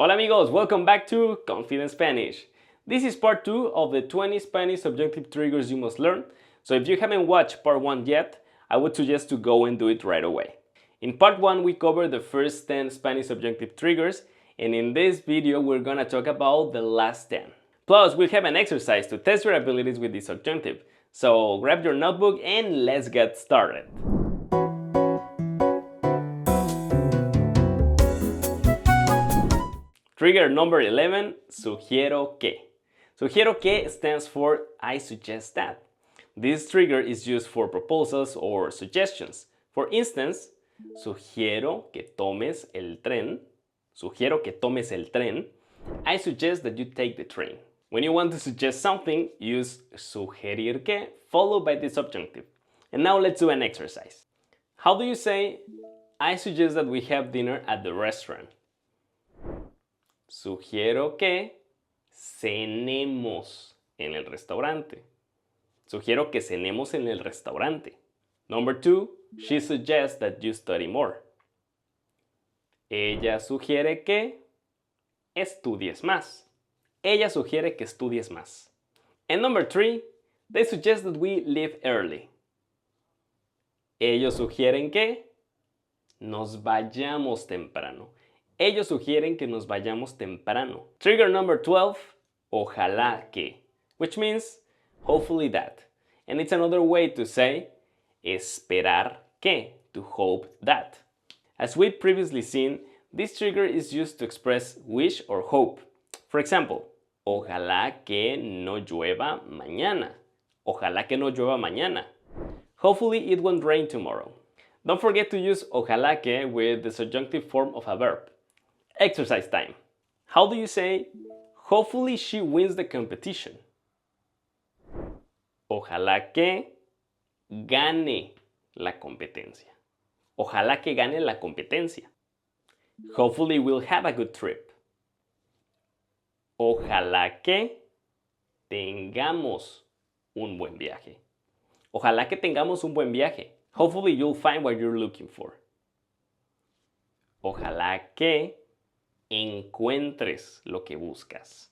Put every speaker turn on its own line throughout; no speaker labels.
Hola amigos, welcome back to Confident Spanish. This is part 2 of the 20 Spanish subjunctive triggers you must learn. So if you haven't watched part 1 yet, I would suggest to go and do it right away. In part 1 we covered the first 10 Spanish subjunctive triggers, and in this video we're gonna talk about the last 10. Plus we'll have an exercise to test your abilities with the subjunctive. So grab your notebook and let's get started. Trigger number 11, sugiero que. Sugiero que stands for I suggest that. This trigger is used for proposals or suggestions. For instance, sugiero que tomes el tren. Sugiero que tomes el tren. I suggest that you take the train. When you want to suggest something, use sugerir que followed by the subjunctive. And now let's do an exercise. How do you say, I suggest that we have dinner at the restaurant? Sugiero que cenemos en el restaurante. Sugiero que cenemos en el restaurante. Number 2, she suggests that you study more. Ella sugiere que estudies más. Ella sugiere que estudies más. And number 3, they suggest that we leave early. Ellos sugieren que nos vayamos temprano. Ellos sugieren que nos vayamos temprano. Trigger number 12, ojalá que, which means hopefully that. And it's another way to say esperar que, to hope that. As we've previously seen, this trigger is used to express wish or hope. For example, ojalá que no llueva mañana. Ojalá que no llueva mañana. Hopefully it won't rain tomorrow. Don't forget to use ojalá que with the subjunctive form of a verb. Exercise time. How do you say, hopefully she wins the competition? Ojalá que gane la competencia. Ojalá que gane la competencia. Hopefully we'll have a good trip. Ojalá que tengamos un buen viaje. Ojalá que tengamos un buen viaje. Hopefully you'll find what you're looking for. Ojalá que encuentres lo que buscas.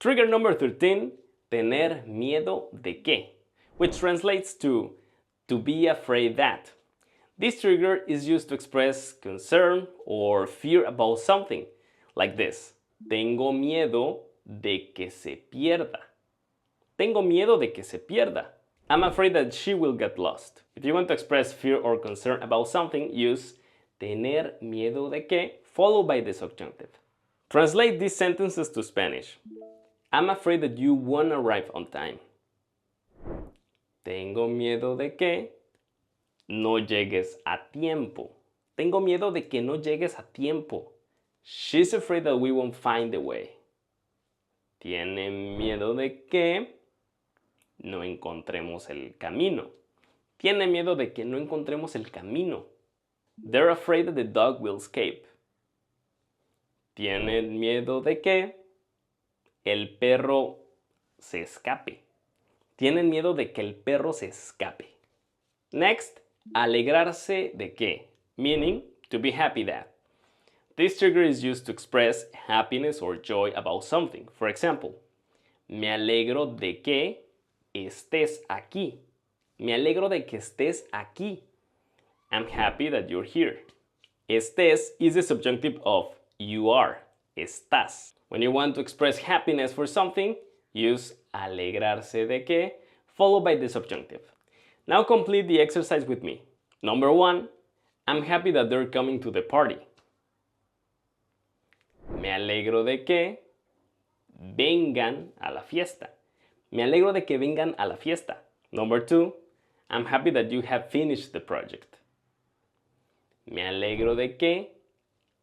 Trigger number 13, tener miedo de qué, which translates to be afraid that. This trigger is used to express concern or fear about something, like this. Tengo miedo de que se pierda. Tengo miedo de que se pierda. I'm afraid that she will get lost. If you want to express fear or concern about something, use tener miedo de qué, followed by the subjunctive. Translate these sentences to Spanish. I'm afraid that you won't arrive on time. Tengo miedo de que no llegues a tiempo. Tengo miedo de que no llegues a tiempo. She's afraid that we won't find the way. Tiene miedo de que no encontremos el camino. Tiene miedo de que no encontremos el camino. They're afraid that the dog will escape. Tienen miedo de que el perro se escape. Tienen miedo de que el perro se escape. Next, alegrarse de que, meaning to be happy that. This trigger is used to express happiness or joy about something. For example, me alegro de que estés aquí. Me alegro de que estés aquí. I'm happy that you're here. Estés is the subjunctive of you are. Estás. When you want to express happiness for something, use alegrarse de que, followed by the subjunctive. Now complete the exercise with me. Number 1, I'm happy that they're coming to the party. Me alegro de que vengan a la fiesta. Me alegro de que vengan a la fiesta. Number 2, I'm happy that you have finished the project. Me alegro de que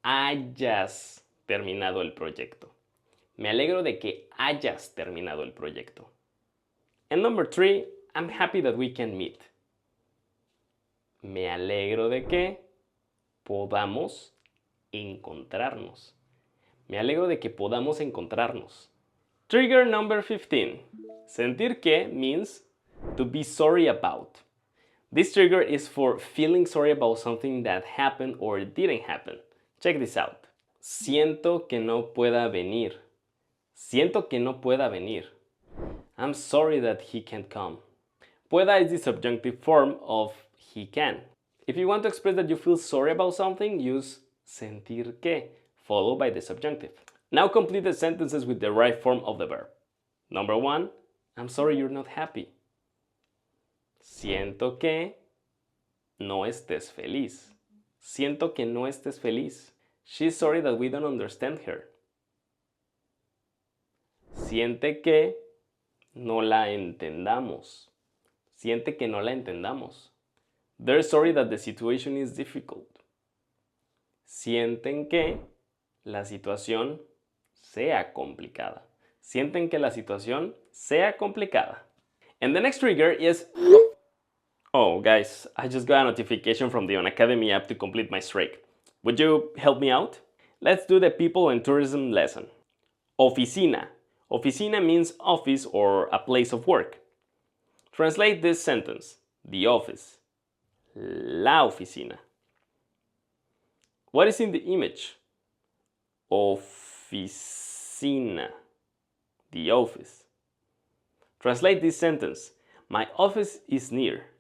hayas terminado el proyecto. Me alegro de que hayas terminado el proyecto. And number 3, I'm happy that we can meet. Me alegro de que podamos encontrarnos. Me alegro de que podamos encontrarnos. Trigger number 15. Sentir que means to be sorry about. This trigger is for feeling sorry about something that happened or didn't happen. Check this out. Siento que no pueda venir. Siento que no pueda venir. I'm sorry that he can't come. Pueda is the subjunctive form of he can. If you want to express that you feel sorry about something, use sentir que, followed by the subjunctive. Now complete the sentences with the right form of the verb. Number 1, I'm sorry you're not happy. Siento que no estés feliz. Siento que no estés feliz. She's sorry that we don't understand her. Siente que no la entendamos. Siente que no la entendamos. They're sorry that the situation is difficult. Sienten que la situación sea complicada. Sienten que la situación sea complicada. And the next trigger is... Oh, guys, I just got a notification from the Unacademy app to complete my streak. Would you help me out? Let's do the people and tourism lesson. Oficina. Oficina means office or a place of work. Translate this sentence. The office. La oficina. What is in the image? Oficina. The office. Translate this sentence. My office is near.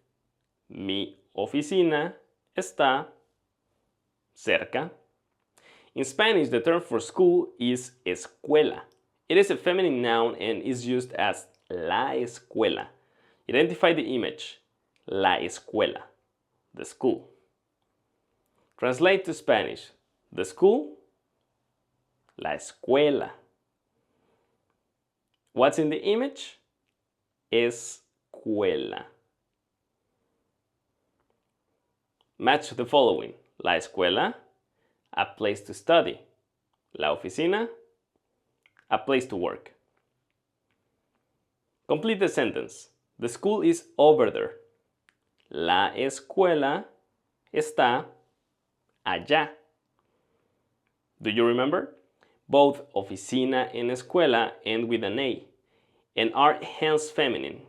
Mi oficina está cerca. In Spanish, the term for school is escuela. It is a feminine noun and is used as la escuela. Identify the image. La escuela. The school. Translate to Spanish. The school. La escuela. What's in the image? Escuela. Match the following. La escuela, a place to study. La oficina, a place to work. Complete the sentence. The school is over there. La escuela está allá. Do you remember? Both oficina and escuela end with an A and are hence feminine.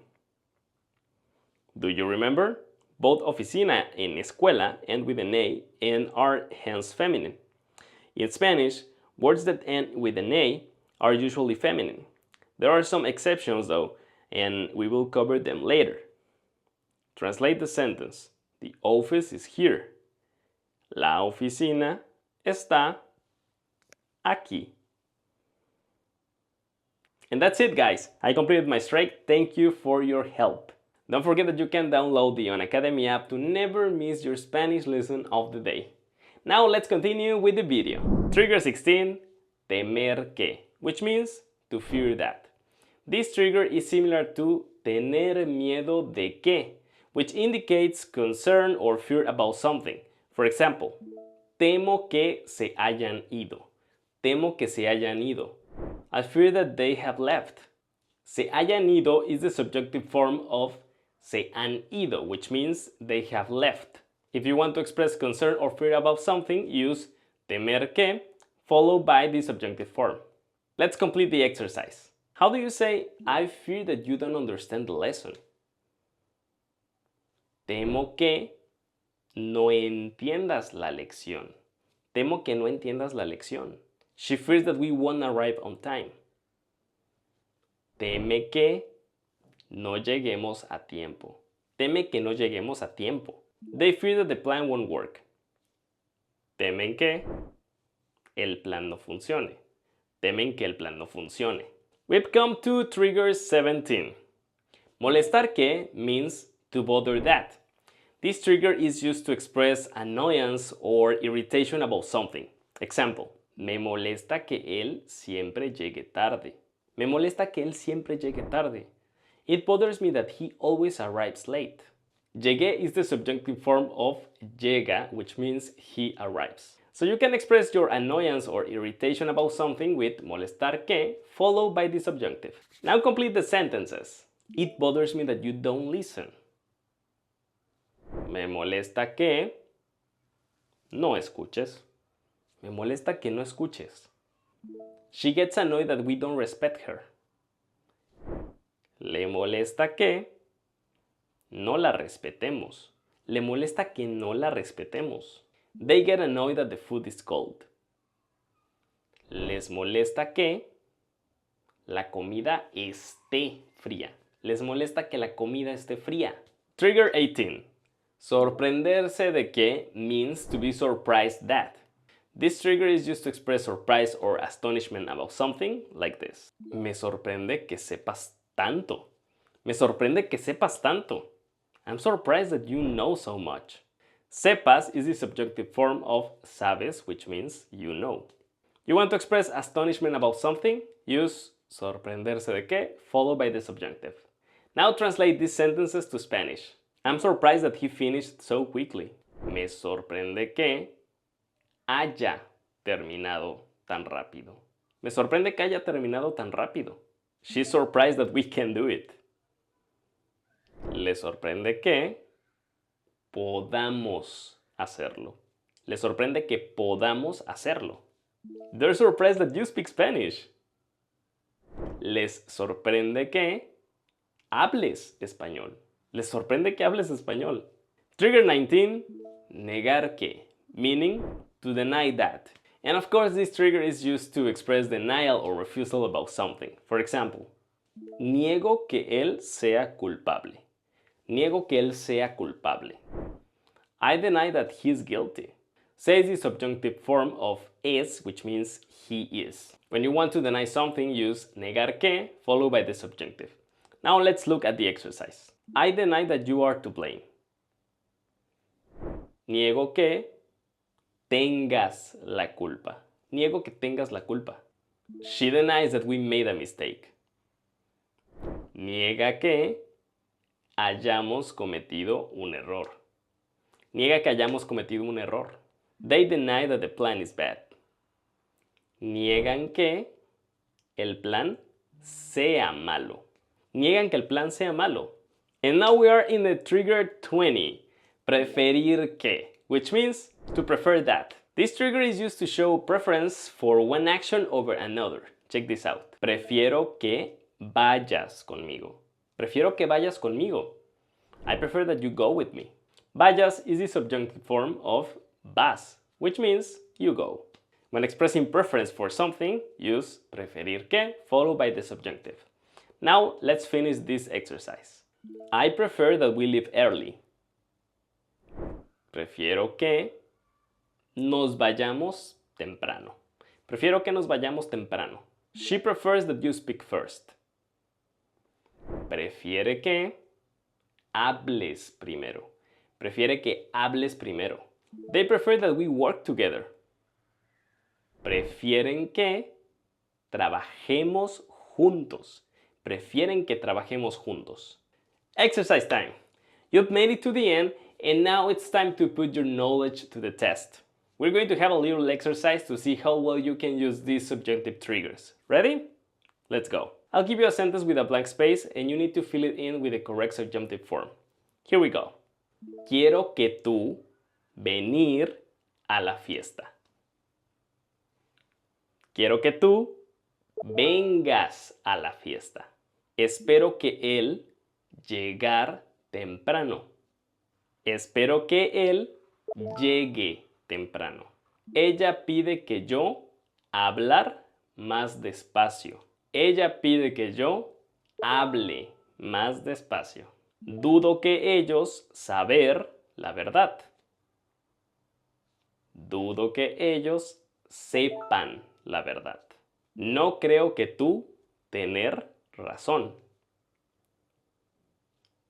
Do you remember? Both oficina and escuela end with an A and are hence feminine. In Spanish, words that end with an A are usually feminine. There are some exceptions though, and we will cover them later. Translate the sentence. The office is here. La oficina está aquí. And that's it, guys. I completed my strike. Thank you for your help. Don't forget that you can download the Unacademy app to never miss your Spanish lesson of the day. Now let's continue with the video. Trigger 16, temer que, which means to fear that. This trigger is similar to tener miedo de que, which indicates concern or fear about something. For example, temo que se hayan ido. Temo que se hayan ido. I fear that they have left. Se hayan ido is the subjunctive form of se han ido, which means they have left. If you want to express concern or fear about something, use temer que, followed by the subjunctive form. Let's complete the exercise. How do you say, I fear that you don't understand the lesson? Temo que no entiendas la lección. Temo que no entiendas la lección. She fears that we won't arrive on time. Teme que no lleguemos a tiempo. Teme que no lleguemos a tiempo. They fear that the plan won't work. Temen que el plan no funcione. Temen que el plan no funcione. We've come to trigger 17. Molestar que means to bother that. This trigger is used to express annoyance or irritation about something. Example, me molesta que él siempre llegue tarde. Me molesta que él siempre llegue tarde. It bothers me that he always arrives late. Llegué is the subjunctive form of llega, which means he arrives. So you can express your annoyance or irritation about something with molestar que, followed by the subjunctive. Now complete the sentences. It bothers me that you don't listen. Me molesta que no escuches. Me molesta que no escuches. She gets annoyed that we don't respect her. Le molesta que no la respetemos. Le molesta que no la respetemos. They get annoyed that the food is cold. Les molesta que la comida esté fría. Les molesta que la comida esté fría. Trigger 18. Sorprenderse de que means to be surprised that. This trigger is used to express surprise or astonishment about something, like this. Me sorprende que sepas tanto. Me sorprende que sepas tanto. I'm surprised that you know so much. Sepas is the subjunctive form of sabes, which means you know. You want to express astonishment about something? Use sorprenderse de que, followed by the subjunctive. Now translate these sentences to Spanish. I'm surprised that he finished so quickly. Me sorprende que haya terminado tan rápido. Me sorprende que haya terminado tan rápido. She's surprised that we can do it. Le sorprende que podamos hacerlo. Le sorprende que podamos hacerlo. They're surprised that you speak Spanish. Les sorprende que hables español. Les sorprende que hables español. Trigger 19, negar que, meaning to deny that. And of course, this trigger is used to express denial or refusal about something. For example, niego que él sea culpable. Niego que él sea culpable. I deny that he's guilty. Say is the subjunctive form of es, which means he is. When you want to deny something, use negar que, followed by the subjunctive. Now let's look at the exercise. I deny that you are to blame. Niego que tengas la culpa. Niego que tengas la culpa. She denies that we made a mistake. Niega que hayamos cometido un error. Niega que hayamos cometido un error. They deny that the plan is bad. Niegan que el plan sea malo. Niegan que el plan sea malo. And now we are in the trigger 20. Preferir que, which means to prefer that. This trigger is used to show preference for one action over another. Check this out. Prefiero que vayas conmigo. Prefiero que vayas conmigo. I prefer that you go with me. Vayas is the subjunctive form of vas, which means you go. When expressing preference for something, use preferir que followed by the subjunctive. Now let's finish this exercise. I prefer that we leave early. Prefiero que nos vayamos temprano. Prefiero que nos vayamos temprano. She prefers that you speak first. Prefiere que hables primero. Prefiere que hables primero. They prefer that we work together. Prefieren que trabajemos juntos. Prefieren que trabajemos juntos. Exercise time. You've made it to the end, and now it's time to put your knowledge to the test. We're going to have a little exercise to see how well you can use these subjunctive triggers. Ready? Let's go. I'll give you a sentence with a blank space, and you need to fill it in with the correct subjunctive form. Here we go. Quiero que tú venir a la fiesta. Quiero que tú vengas a la fiesta. Espero que él llegar temprano. Espero que él llegue temprano. Ella pide que yo hablar más despacio. Ella pide que yo hable más despacio. Dudo que ellos saber la verdad. Dudo que ellos sepan la verdad. No creo que tú tener razón.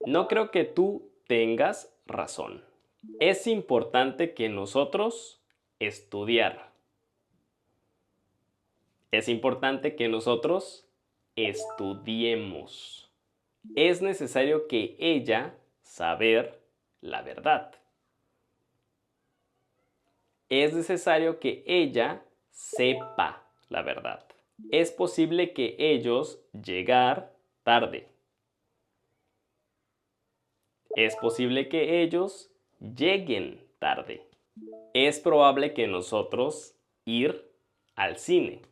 No creo que tú tengas razón. Es importante que nosotros estudiar. Es importante que nosotros estudiemos. Es necesario que ella saber la verdad. Es necesario que ella sepa la verdad. Es posible que ellos llegar tarde. Es posible que ellos lleguen tarde. Es probable que nosotros ir al cine.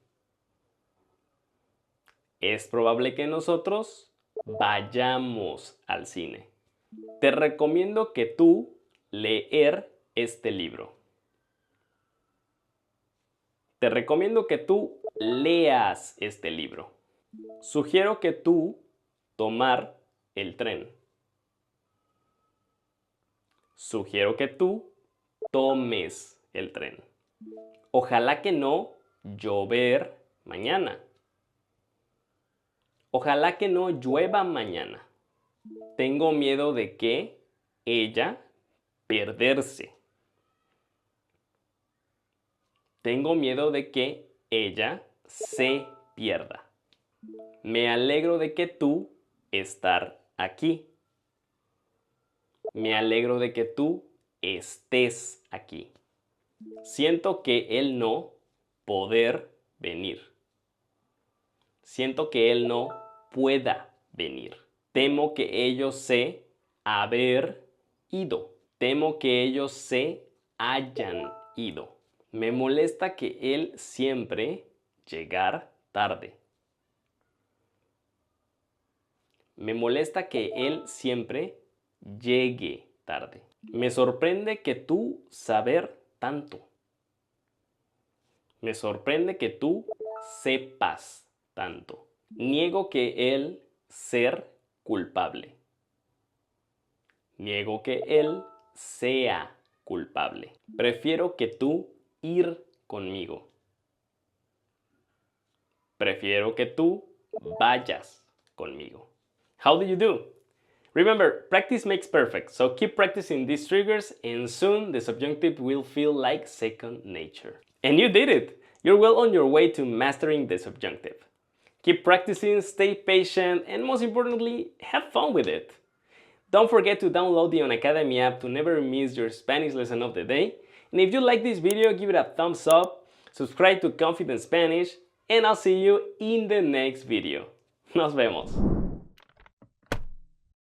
Es probable que nosotros vayamos al cine. Te recomiendo que tú leer este libro. Te recomiendo que tú leas este libro. Sugiero que tú tomar el tren. Sugiero que tú tomes el tren. Ojalá que no llover mañana. Ojalá que no llueva mañana. Tengo miedo de que ella perderse. Tengo miedo de que ella se pierda. Me alegro de que tú estar aquí. Me alegro de que tú estés aquí. Siento que él no poder venir. Siento que él no pueda venir. Temo que ellos se haber ido. Temo que ellos se hayan ido. Me molesta que él siempre llegar tarde. Me molesta que él siempre llegue tarde. Me sorprende que tú saber tanto. Me sorprende que tú sepas tanto. Niego que él ser culpable. Niego que él sea culpable. Prefiero que tú ir conmigo. Prefiero que tú vayas conmigo. How do you do? Remember, practice makes perfect, so keep practicing these triggers and soon the subjunctive will feel like second nature. And you did it! You're well on your way to mastering the subjunctive. Keep practicing, stay patient, and most importantly, have fun with it. Don't forget to download the Unacademy app to never miss your Spanish lesson of the day. And if you like this video, give it a thumbs up, subscribe to Confident Spanish, and I'll see you in the next video. Nos vemos!